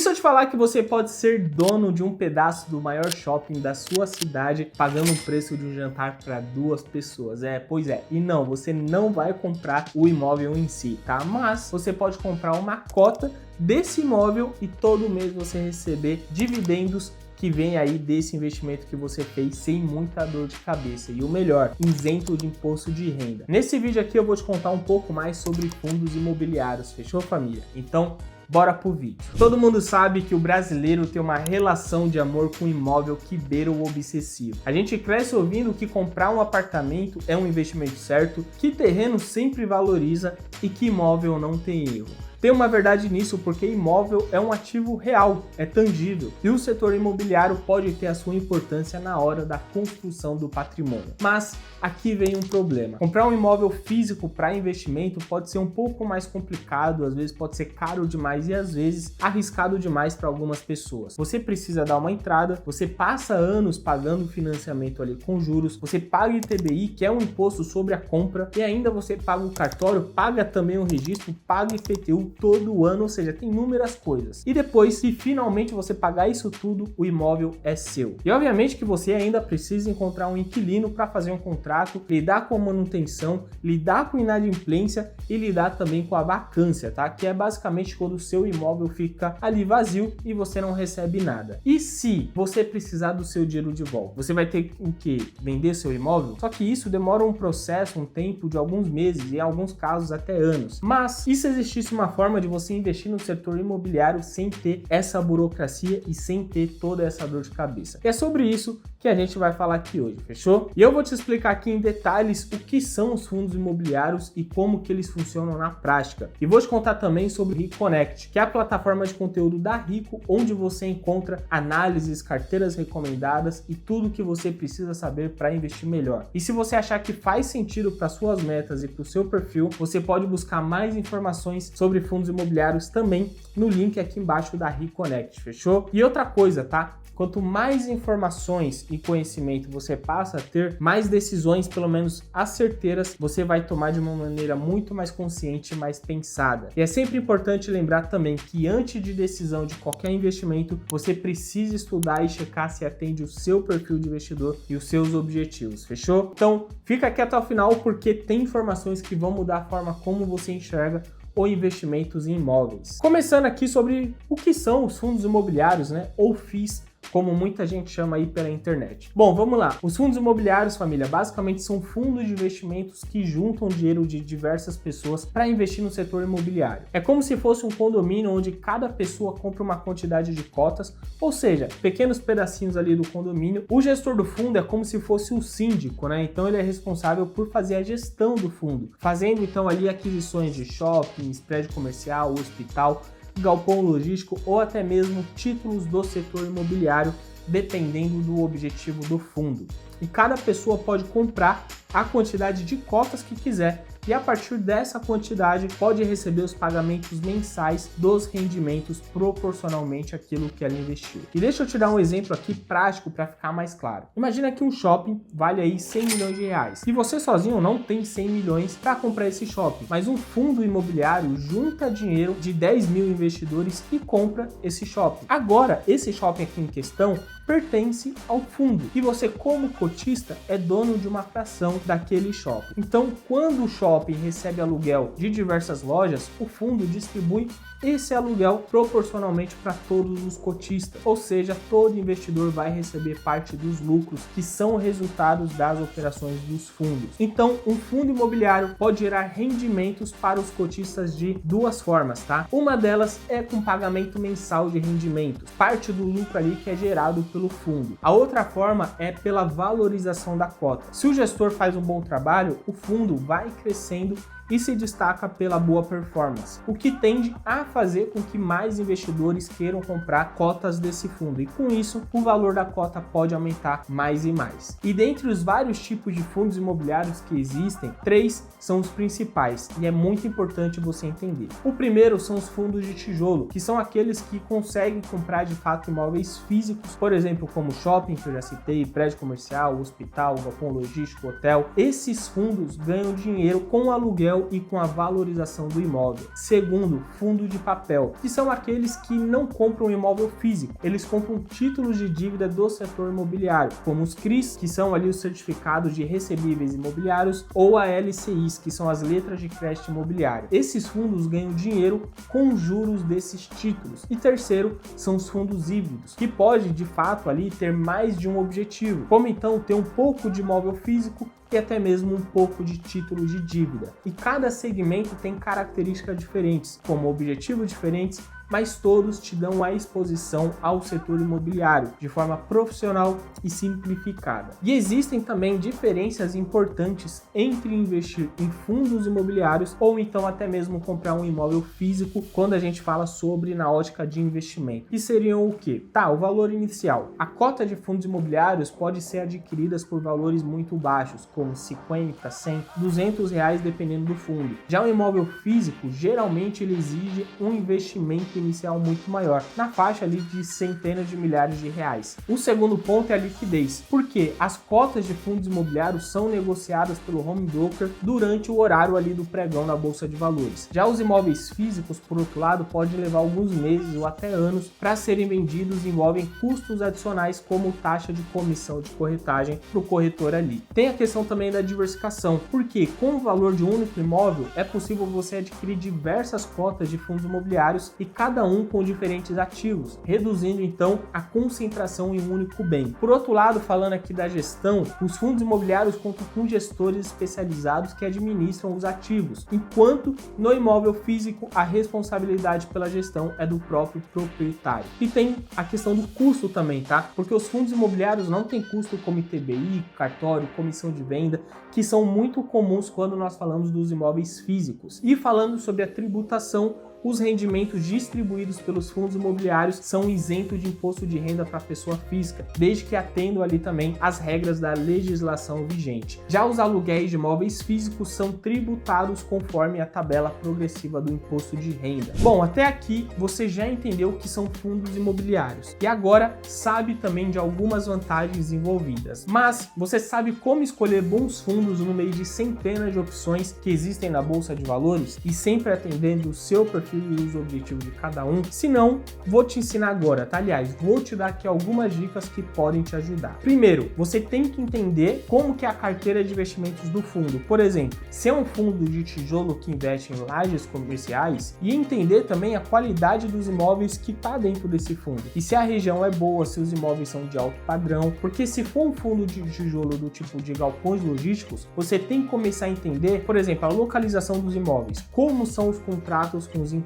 se eu te falar que você pode ser dono de um pedaço do maior shopping da sua cidade, pagando o preço de um jantar para 2 pessoas? Pois é. E não, você não vai comprar o imóvel em si, tá? Mas você pode comprar uma cota desse imóvel e todo mês você receber dividendos que vem aí desse investimento que você fez sem muita dor de cabeça. E o melhor, isento de imposto de renda. Nesse vídeo aqui eu vou te contar um pouco mais sobre fundos imobiliários, fechou, família? Então, bora pro vídeo. Todo mundo sabe que o brasileiro tem uma relação de amor com imóvel que beira o obsessivo. A gente cresce ouvindo que comprar um apartamento é um investimento certo, que terreno sempre valoriza e que imóvel não tem erro. Tem uma verdade nisso porque imóvel é um ativo real, é tangível, e o setor imobiliário pode ter a sua importância na hora da construção do patrimônio. Mas aqui vem um problema. Comprar um imóvel físico para investimento pode ser um pouco mais complicado, às vezes pode ser caro demais e às vezes arriscado demais para algumas pessoas. Você precisa dar uma entrada, você passa anos pagando financiamento ali com juros, você paga ITBI, que é um imposto sobre a compra, e ainda você paga o cartório, paga também o registro, paga IPTU todo ano, ou seja, tem inúmeras coisas. E depois, se finalmente você pagar isso tudo, o imóvel é seu. E obviamente que você ainda precisa encontrar um inquilino para fazer um contrato, lidar com a manutenção, lidar com inadimplência e lidar também com a vacância, tá? Que é basicamente quando o seu imóvel fica ali vazio e você não recebe nada. E se você precisar do seu dinheiro de volta? Você vai ter o que? Vender seu imóvel? Só que isso demora um processo, um tempo de alguns meses e em alguns casos até anos. Mas e se existisse uma forma de você investir no setor imobiliário sem ter essa burocracia e sem ter toda essa dor de cabeça? E é sobre isso que a gente vai falar aqui hoje, fechou? E eu vou te explicar aqui em detalhes o que são os fundos imobiliários e como que eles funcionam na prática. E vou te contar também sobre o Rico Connect, que é a plataforma de conteúdo da Rico, onde você encontra análises, carteiras recomendadas e tudo que você precisa saber para investir melhor. E se você achar que faz sentido para suas metas e para o seu perfil, você pode buscar mais informações sobre fundos imobiliários também no link aqui embaixo da Rico Connect, fechou? E outra coisa, tá? Quanto mais informações e conhecimento você passa a ter, mais decisões, pelo menos as certeiras, você vai tomar de uma maneira muito mais consciente e mais pensada. E é sempre importante lembrar também que antes de decisão de qualquer investimento, você precisa estudar e checar se atende o seu perfil de investidor e os seus objetivos, fechou? Então, fica aqui até o final porque tem informações que vão mudar a forma como você enxerga ou investimentos em imóveis. Começando aqui sobre o que são os fundos imobiliários, né? Ou FIIs, como muita gente chama aí pela internet. Bom, vamos lá. Os fundos imobiliários, família, basicamente são fundos de investimentos que juntam dinheiro de diversas pessoas para investir no setor imobiliário. É como se fosse um condomínio onde cada pessoa compra uma quantidade de cotas, ou seja, pequenos pedacinhos ali do condomínio. O gestor do fundo é como se fosse o síndico, né? Então ele é responsável por fazer a gestão do fundo, fazendo então ali aquisições de shoppings, prédio comercial, hospital, galpão logístico ou até mesmo títulos do setor imobiliário, dependendo do objetivo do fundo. E cada pessoa pode comprar a quantidade de cotas que quiser e a partir dessa quantidade pode receber os pagamentos mensais dos rendimentos proporcionalmente àquilo que ela investiu. E deixa eu te dar um exemplo aqui prático para ficar mais claro. Imagina que um shopping vale aí 100 milhões de reais e você sozinho não tem 100 milhões para comprar esse shopping, mas um fundo imobiliário junta dinheiro de 10 mil investidores e compra esse shopping. Agora, esse shopping aqui em questão pertence ao fundo e você, como cotista, é dono de uma fração daquele shopping. Então, quando o shopping recebe aluguel de diversas lojas, o fundo distribui esse aluguel proporcionalmente para todos os cotistas, ou seja, todo investidor vai receber parte dos lucros que são resultados das operações dos fundos. Então, um fundo imobiliário pode gerar rendimentos para os cotistas de duas formas, tá? Uma delas é com pagamento mensal de rendimentos, parte do lucro ali que é gerado pelo fundo. A outra forma é pela valorização da cota. Se o gestor faz um bom trabalho, o fundo vai crescendo e se destaca pela boa performance, o que tende a fazer com que mais investidores queiram comprar cotas desse fundo e com isso o valor da cota pode aumentar mais e mais. E dentre os vários tipos de fundos imobiliários que existem, 3 são os principais e é muito importante você entender. O primeiro são os fundos de tijolo, que são aqueles que conseguem comprar de fato imóveis físicos, por exemplo, como shopping, que eu já citei, prédio comercial, hospital, galpão logístico, hotel. Esses fundos ganham dinheiro com o aluguel aluguel e com a valorização do imóvel. Segundo, fundo de papel, que são aqueles que não compram imóvel físico, eles compram títulos de dívida do setor imobiliário, como os CRIs, que são ali os certificados de recebíveis imobiliários, ou a LCIs, que são as letras de crédito imobiliário. Esses fundos ganham dinheiro com juros desses títulos. E terceiro, são os fundos híbridos, que pode de fato ali ter mais de um objetivo, como então ter um pouco de imóvel físico e até mesmo um pouco de título de dívida. E cada segmento tem características diferentes, como objetivos diferentes, mas todos te dão a exposição ao setor imobiliário de forma profissional e simplificada. E existem também diferenças importantes entre investir em fundos imobiliários ou então até mesmo comprar um imóvel físico quando a gente fala sobre na ótica de investimento. E seriam o quê? O valor inicial. A cota de fundos imobiliários pode ser adquirida por valores muito baixos, como 50, 100, 200 reais dependendo do fundo. Já o imóvel físico, geralmente ele exige um investimento inicial muito maior, na faixa ali de centenas de milhares de reais. O segundo ponto é a liquidez, porque as cotas de fundos imobiliários são negociadas pelo home broker durante o horário ali do pregão na Bolsa de Valores. Já os imóveis físicos, por outro lado, podem levar alguns meses ou até anos para serem vendidos e envolvem custos adicionais como taxa de comissão de corretagem para o corretor ali. Tem a questão também da diversificação, porque com o valor de um único imóvel é possível você adquirir diversas cotas de fundos imobiliários e cada um com diferentes ativos, reduzindo então a concentração em um único bem. Por outro lado, falando aqui da gestão, os fundos imobiliários contam com gestores especializados que administram os ativos, enquanto no imóvel físico a responsabilidade pela gestão é do próprio proprietário. E tem a questão do custo também, tá? Porque os fundos imobiliários não têm custo como ITBI, cartório, comissão de venda, que são muito comuns quando nós falamos dos imóveis físicos. E falando sobre a tributação, os rendimentos distribuídos pelos fundos imobiliários são isentos de imposto de renda para a pessoa física, desde que atendam ali também as regras da legislação vigente. Já os aluguéis de imóveis físicos são tributados conforme a tabela progressiva do imposto de renda. Bom, até aqui você já entendeu o que são fundos imobiliários e agora sabe também de algumas vantagens envolvidas. Mas você sabe como escolher bons fundos no meio de centenas de opções que existem na Bolsa de Valores e sempre atendendo o seu perfil e os objetivos de cada um? Se não, vou te ensinar agora, tá? Aliás, vou te dar aqui algumas dicas que podem te ajudar. Primeiro, você tem que entender como que é a carteira de investimentos do fundo. Por exemplo, se é um fundo de tijolo que investe em lajes comerciais, e entender também a qualidade dos imóveis que está dentro desse fundo. E se a região é boa, se os imóveis são de alto padrão, porque se for um fundo de tijolo do tipo de galpões logísticos, você tem que começar a entender, por exemplo, a localização dos imóveis, como são os contratos com os inquilinos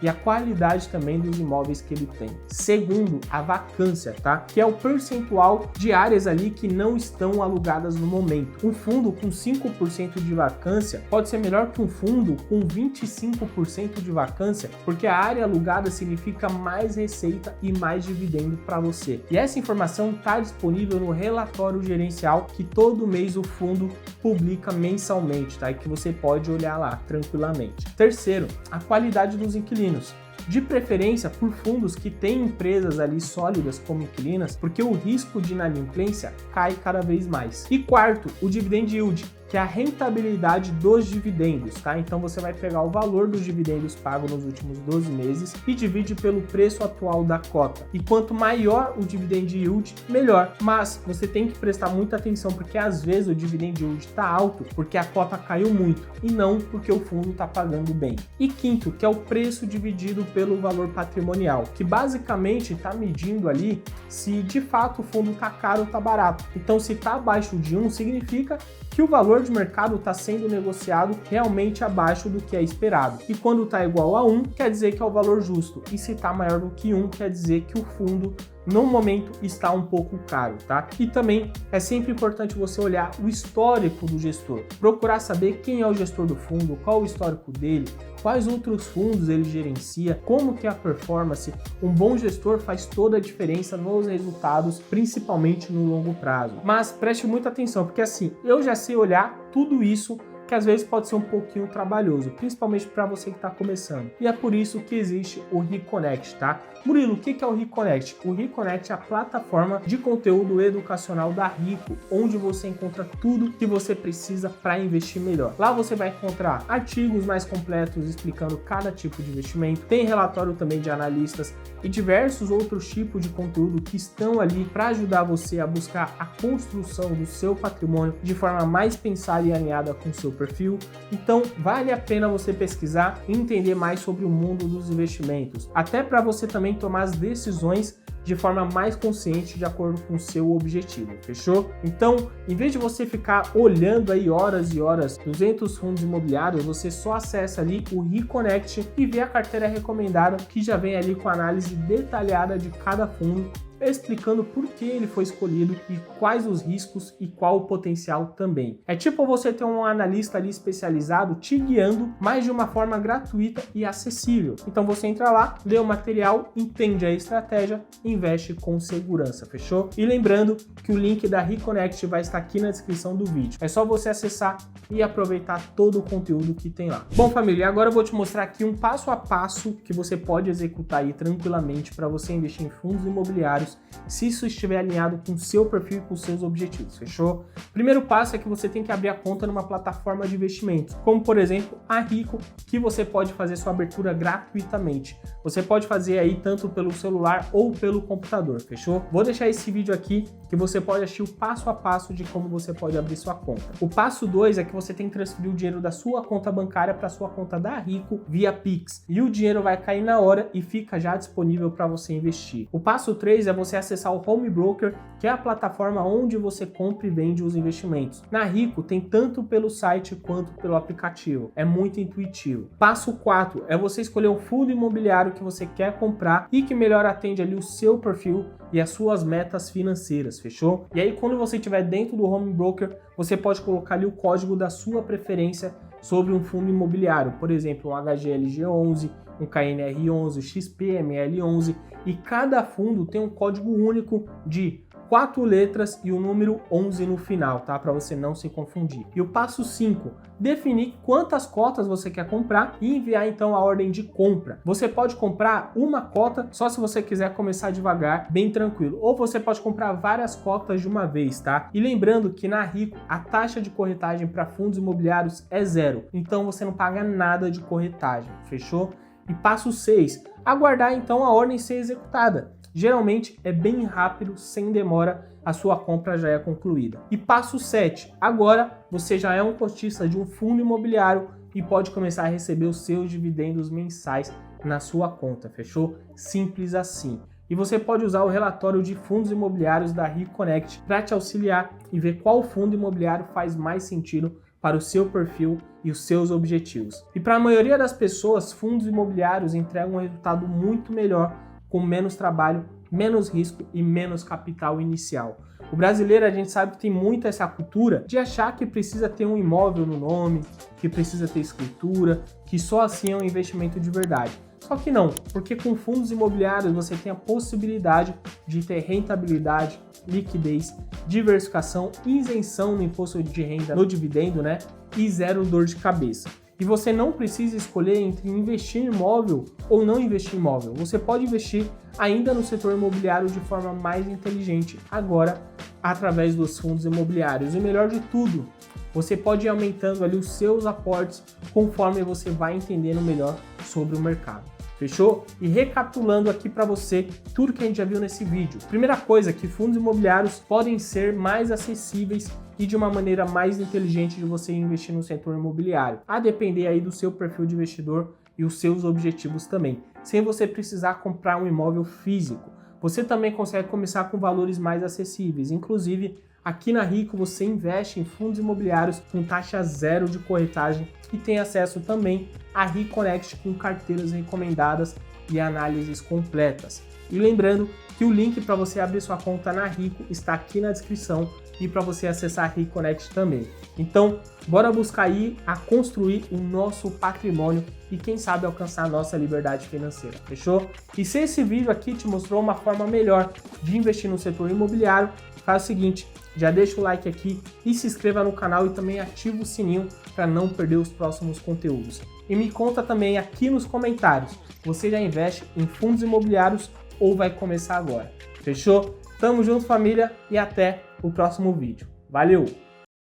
e a qualidade também dos imóveis que ele tem. Segundo, a vacância, tá? Que é o percentual de áreas ali que não estão alugadas no momento. Um fundo com 5% de vacância pode ser melhor que um fundo com 25% de vacância, porque a área alugada significa mais receita e mais dividendo para você. E essa informação está disponível no relatório gerencial que todo mês o fundo publica mensalmente, tá? E que você pode olhar lá tranquilamente. Terceiro, a qualidade dos inquilinos. De preferência por fundos que têm empresas ali sólidas como inquilinas, porque o risco de inadimplência cai cada vez mais. E quarto, o dividend yield, que é a rentabilidade dos dividendos, tá? Então você vai pegar o valor dos dividendos pagos nos últimos 12 meses e divide pelo preço atual da cota. E quanto maior o dividend yield, melhor. Mas você tem que prestar muita atenção, porque às vezes o dividend yield está alto porque a cota caiu muito e não porque o fundo está pagando bem. E quinto, que é o preço dividido pelo valor patrimonial, que basicamente está medindo ali se de fato o fundo está caro ou está barato. Então se está abaixo de 1, significa que o valor de mercado está sendo negociado realmente abaixo do que é esperado. E quando está igual a 1, quer dizer que é o valor justo. E se está maior do que 1, quer dizer que o fundo no momento está um pouco caro, tá? E também é sempre importante você olhar o histórico do gestor, procurar saber quem é o gestor do fundo, qual o histórico dele, quais outros fundos ele gerencia, como que é a performance. Um bom gestor faz toda a diferença nos resultados, principalmente no longo prazo. Mas preste muita atenção, porque assim, eu já sei olhar tudo isso que às vezes pode ser um pouquinho trabalhoso, principalmente para você que está começando. E é por isso que existe o Reconnect, tá? Murilo, o que é o Reconnect? O Reconnect é a plataforma de conteúdo educacional da Rico, onde você encontra tudo que você precisa para investir melhor. Lá você vai encontrar artigos mais completos explicando cada tipo de investimento, tem relatório também de analistas e diversos outros tipos de conteúdo que estão ali para ajudar você a buscar a construção do seu patrimônio de forma mais pensada e alinhada com o seu perfil. Então, vale a pena você pesquisar e entender mais sobre o mundo dos investimentos, até para você também tomar as decisões de forma mais consciente de acordo com o seu objetivo, fechou? Então, em vez de você ficar olhando aí horas e horas 200 fundos imobiliários, você só acessa ali o Reconnect e vê a carteira recomendada que já vem ali com a análise detalhada de cada fundo, explicando por que ele foi escolhido e quais os riscos e qual o potencial também. É tipo você ter um analista ali especializado te guiando, mas de uma forma gratuita e acessível. Então você entra lá, lê o material, entende a estratégia e investe com segurança, fechou? E lembrando que o link da Reconnect vai estar aqui na descrição do vídeo. É só você acessar e aproveitar todo o conteúdo que tem lá. Bom, família, agora eu vou te mostrar aqui um passo a passo que você pode executar aí tranquilamente para você investir em fundos imobiliários se isso estiver alinhado com o seu perfil e com os seus objetivos, fechou? Primeiro passo é que você tem que abrir a conta numa plataforma de investimentos, como por exemplo a Rico, que você pode fazer sua abertura gratuitamente. Você pode fazer aí tanto pelo celular ou pelo computador, fechou? Vou deixar esse vídeo aqui que você pode assistir o passo a passo de como você pode abrir sua conta. O passo 2 é que você tem que transferir o dinheiro da sua conta bancária para sua conta da Rico via Pix, e o dinheiro vai cair na hora e fica já disponível para você investir. O passo 3 é você acessar o Home Broker, que é a plataforma onde você compra e vende os investimentos. Na Rico tem tanto pelo site quanto pelo aplicativo. É muito intuitivo. Passo 4 é você escolher o fundo imobiliário que você quer comprar e que melhor atende ali o seu perfil e as suas metas financeiras, fechou? E aí quando você estiver dentro do Home Broker, você pode colocar ali o código da sua preferência sobre um fundo imobiliário, por exemplo, um HGLG11, um KNR11, XPML11, e cada fundo tem um código único de 4 letras e o número 11 no final, tá? Para você não se confundir. E o passo 5, definir quantas cotas você quer comprar e enviar então a ordem de compra. Você pode comprar uma cota só se você quiser começar devagar, bem tranquilo, ou você pode comprar várias cotas de uma vez, tá? E lembrando que na Rico a taxa de corretagem para fundos imobiliários é 0, então você não paga nada de corretagem, fechou? E passo 6, aguardar então a ordem ser executada. Geralmente é bem rápido, sem demora, a sua compra já é concluída. E passo 7, agora você já é um cotista de um fundo imobiliário e pode começar a receber os seus dividendos mensais na sua conta, fechou? Simples assim. E você pode usar o relatório de fundos imobiliários da Reconnect para te auxiliar e ver qual fundo imobiliário faz mais sentido para o seu perfil e os seus objetivos. E para a maioria das pessoas, fundos imobiliários entregam um resultado muito melhor, com menos trabalho, menos risco e menos capital inicial. O brasileiro, a gente sabe que tem muito essa cultura de achar que precisa ter um imóvel no nome, que precisa ter escritura, que só assim é um investimento de verdade. Só que não, porque com fundos imobiliários você tem a possibilidade de ter rentabilidade, liquidez, diversificação, isenção no imposto de renda no dividendo, né? E zero dor de cabeça. E você não precisa escolher entre investir em imóvel ou não investir em imóvel. Você pode investir ainda no setor imobiliário de forma mais inteligente, agora através dos fundos imobiliários. E melhor de tudo, você pode ir aumentando ali os seus aportes conforme você vai entendendo melhor sobre o mercado. Fechou? E recapitulando aqui para você tudo que a gente já viu nesse vídeo. Primeira coisa, que fundos imobiliários podem ser mais acessíveis e de uma maneira mais inteligente de você investir no setor imobiliário, a depender aí do seu perfil de investidor e os seus objetivos também, sem você precisar comprar um imóvel físico. Você também consegue começar com valores mais acessíveis, inclusive aqui na Rico você investe em fundos imobiliários com taxa zero de corretagem e tem acesso também a Reconnect com carteiras recomendadas e análises completas. E lembrando que o link para você abrir sua conta na Rico está aqui na descrição e para você acessar a Reconnect também. Então, bora buscar aí a construir o nosso patrimônio e quem sabe alcançar a nossa liberdade financeira, fechou? E se esse vídeo aqui te mostrou uma forma melhor de investir no setor imobiliário, faz o seguinte, já deixa o like aqui e se inscreva no canal e também ativa o sininho para não perder os próximos conteúdos. E me conta também aqui nos comentários, você já investe em fundos imobiliários ou vai começar agora? Fechou? Tamo junto, família, e até o próximo vídeo. Valeu!